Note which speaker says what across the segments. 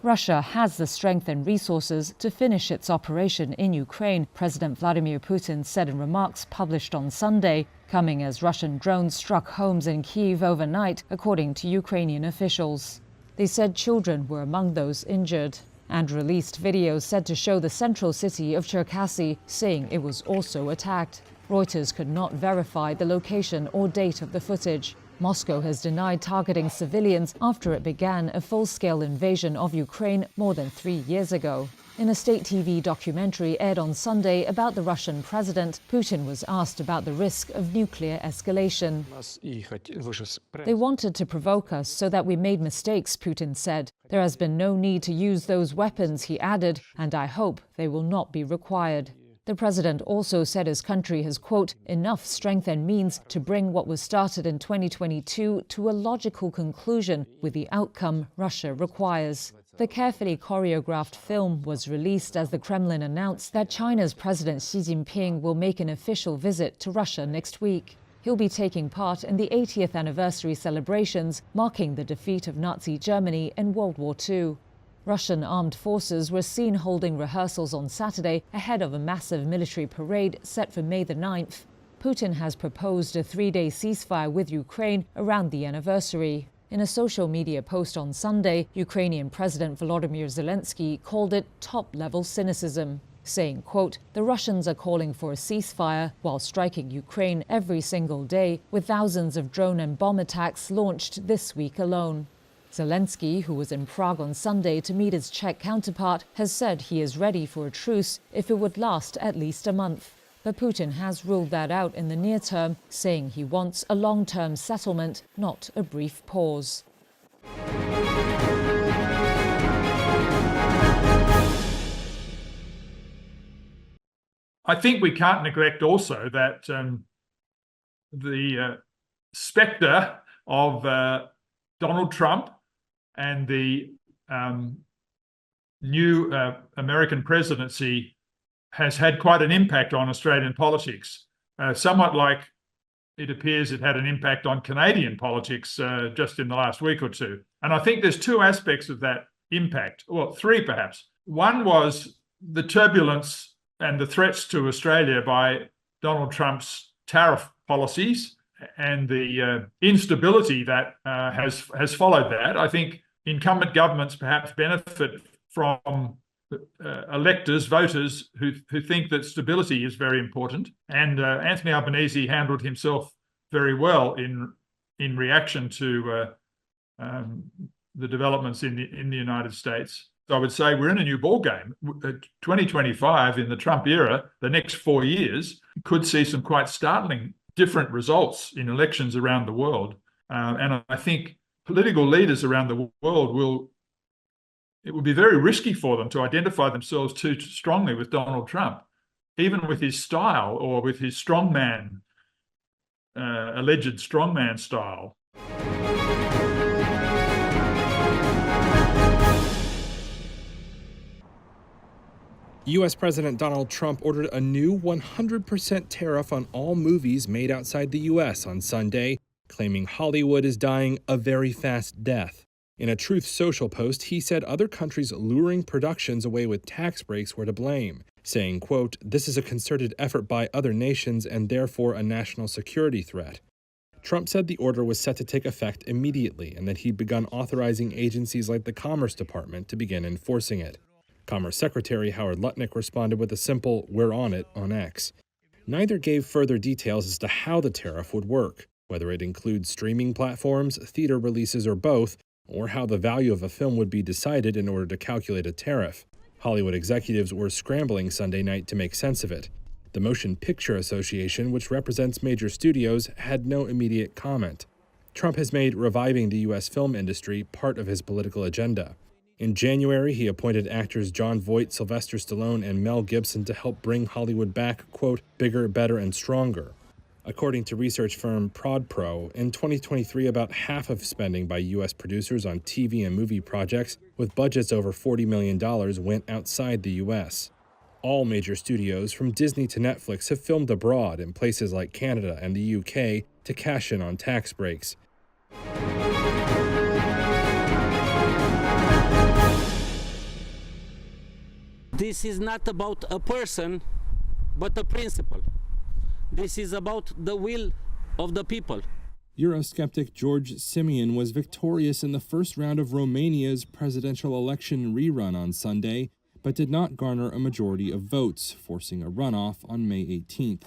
Speaker 1: Russia has the strength and resources to finish its operation in Ukraine, President Vladimir Putin said in remarks published on Sunday, coming as Russian drones struck homes in Kyiv overnight, according to Ukrainian officials. They said children were among those injured, and released videos said to show the central city of Cherkasy, saying it was also attacked. Reuters could not verify the location or date of the footage. Moscow has denied targeting civilians after it began a full-scale invasion of Ukraine more than 3 years ago. In a state TV documentary aired on Sunday about the Russian president, Putin was asked about the risk of nuclear escalation. They wanted to provoke us so that we made mistakes, Putin said. There has been no need to use those weapons, he added, and I hope they will not be required. The president also said his country has, quote, enough strength and means to bring what was started in 2022 to a logical conclusion with the outcome Russia requires. The carefully choreographed film was released as the Kremlin announced that China's President Xi Jinping will make an official visit to Russia next week. He'll be taking part in the 80th anniversary celebrations marking the defeat of Nazi Germany in World War II. Russian armed forces were seen holding rehearsals on Saturday ahead of a massive military parade set for May the 9th. Putin has proposed a 3-day ceasefire with Ukraine around the anniversary. In a social media post on Sunday, Ukrainian President Volodymyr Zelensky called it top-level cynicism, saying, quote, the Russians are calling for a ceasefire while striking Ukraine every single day, with thousands of drone and bomb attacks launched this week alone. Zelensky, who was in Prague on Sunday to meet his Czech counterpart, has said he is ready for a truce if it would last at least a month. But Putin has ruled that out in the near term, saying he wants a long-term settlement, not a brief pause.
Speaker 2: I think we can't neglect also that the spectre of Donald Trump and the new American presidency has had quite an impact on Australian politics, somewhat like it appears it had an impact on Canadian politics just in the last week or two. And I think there's two aspects of that impact, well, three perhaps. One was the turbulence and the threats to Australia by Donald Trump's tariff policies and the instability that has followed that. I think incumbent governments perhaps benefit from electors, voters who think that stability is very important. And Anthony Albanese handled himself very well in reaction to the developments in the United States. So I would say we're in a new ballgame. 2025 in the Trump era, the next 4 years, could see some quite startling different results in elections around the world. And I think political leaders around the world it would be very risky for them to identify themselves too strongly with Donald Trump, even with his style or with his strongman, alleged strongman style.
Speaker 3: U.S. President Donald Trump ordered a new 100% tariff on all movies made outside the U.S. on Sunday, claiming Hollywood is dying a very fast death. In a Truth Social post, he said other countries luring productions away with tax breaks were to blame, saying, quote, this is a concerted effort by other nations and therefore a national security threat. Trump said the order was set to take effect immediately and that he'd begun authorizing agencies like the Commerce Department to begin enforcing it. Commerce Secretary Howard Lutnick responded with a simple, "We're on it," on X. Neither gave further details as to how the tariff would work, whether it includes streaming platforms, theater releases, or both, or how the value of a film would be decided in order to calculate a tariff. Hollywood executives were scrambling Sunday night to make sense of it. The Motion Picture Association, which represents major studios, had no immediate comment. Trump has made reviving the U.S. film industry part of his political agenda. In January, he appointed actors Jon Voight, Sylvester Stallone, and Mel Gibson to help bring Hollywood back, quote, bigger, better, and stronger. According to research firm ProdPro, in 2023, about half of spending by U.S. producers on TV and movie projects with budgets over $40 million went outside the U.S. All major studios, from Disney to Netflix, have filmed abroad in places like Canada and the UK to cash in on tax breaks.
Speaker 4: This is not about a person, but a principle. This is about the will of the people.
Speaker 3: Eurosceptic George Simion was victorious in the first round of Romania's presidential election rerun on Sunday, but did not garner a majority of votes, forcing a runoff on May 18th.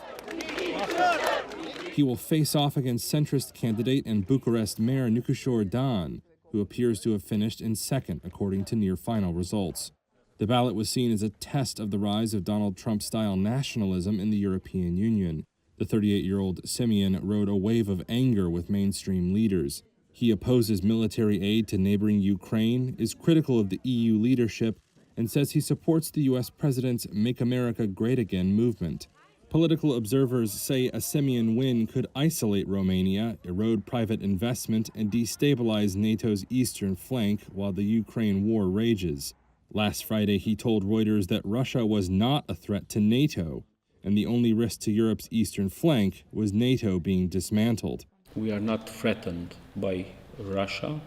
Speaker 3: He will face off against centrist candidate and Bucharest mayor Nicușor Dan, who appears to have finished in second, according to near-final results. The ballot was seen as a test of the rise of Donald Trump-style nationalism in the European Union. The 38-year-old Simion rode a wave of anger with mainstream leaders. He opposes military aid to neighboring Ukraine, is critical of the EU leadership, and says he supports the U.S. president's Make America Great Again movement. Political observers say a Simion win could isolate Romania, erode private investment, and destabilize NATO's eastern flank while the Ukraine war rages. Last Friday, he told Reuters that Russia was not a threat to NATO, and the only risk to Europe's eastern flank was NATO being dismantled.
Speaker 5: We are not threatened by Russia.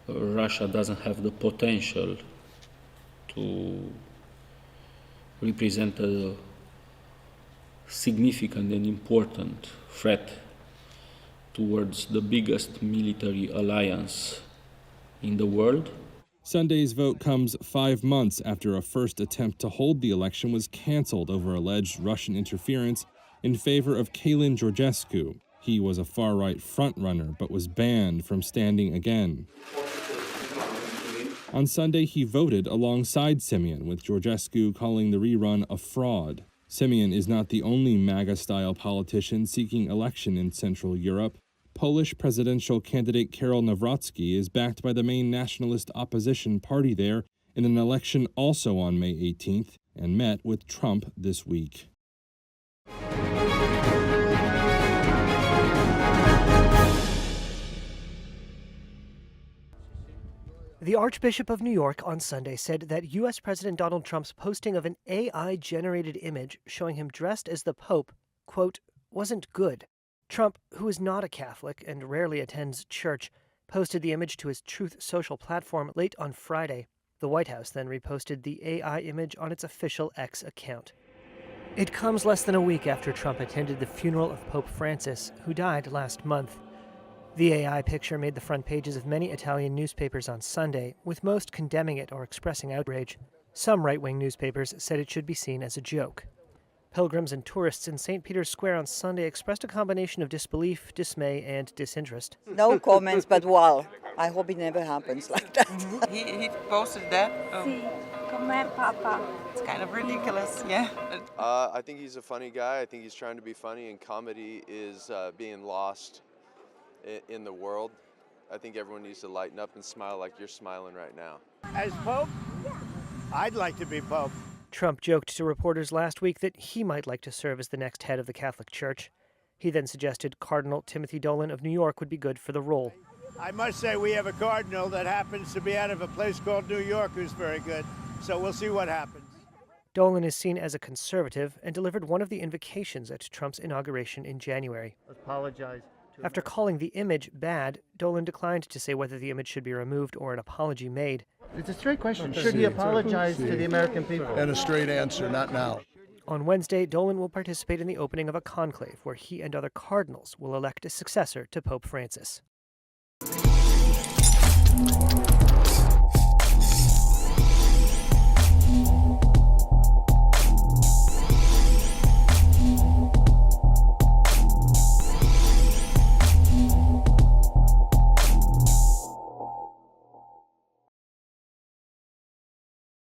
Speaker 5: Russia doesn't have the potential to represent a significant and important threat towards the biggest military alliance in the world.
Speaker 3: Sunday's vote comes 5 months after a first attempt to hold the election was canceled over alleged Russian interference in favor of Călin Georgescu. He was a far-right frontrunner but was banned from standing again. On Sunday, he voted alongside Simion, with Georgescu calling the rerun a fraud. Simion is not the only MAGA-style politician seeking election in Central Europe. Polish presidential candidate Karol Nawrocki is backed by the main nationalist opposition party there in an election also on May 18th and met with Trump this week.
Speaker 6: The Archbishop of New York on Sunday said that U.S. President Donald Trump's posting of an AI-generated image showing him dressed as the Pope, quote, wasn't good. Trump, who is not a Catholic and rarely attends church, posted the image to his Truth Social platform late on Friday. The White House then reposted the AI image on its official X account. It comes less than a week after Trump attended the funeral of Pope Francis, who died last month. The AI picture made the front pages of many Italian newspapers on Sunday, with most condemning it or expressing outrage. Some right-wing newspapers said it should be seen as a joke. Pilgrims and tourists in St. Peter's Square on Sunday expressed a combination of disbelief, dismay, and disinterest.
Speaker 7: No comments, but wow, I hope it never happens like that.
Speaker 8: He posted that.
Speaker 9: Sì, com'è Papa?
Speaker 8: It's kind of ridiculous, yeah.
Speaker 10: I think he's a funny guy. I think he's trying to be funny, and comedy is being lost in the world. I think everyone needs to lighten up and smile like you're smiling right now.
Speaker 11: As Pope? I'd like to be Pope.
Speaker 6: Trump joked to reporters last week that he might like to serve as the next head of the Catholic Church. He then suggested Cardinal Timothy Dolan of New York would be good for the role.
Speaker 11: I must say we have a cardinal that happens to be out of a place called New York who's very good, so we'll see what happens.
Speaker 6: Dolan is seen as a conservative and delivered one of the invocations at Trump's inauguration in January.
Speaker 11: Apologize.
Speaker 6: After calling the image bad, Dolan declined to say whether the image should be removed or an apology made.
Speaker 11: It's a straight question. Should he apologize to the American people?
Speaker 12: And a straight answer, not now.
Speaker 6: On Wednesday, Dolan will participate in the opening of a conclave where he and other cardinals will elect a successor to Pope Francis.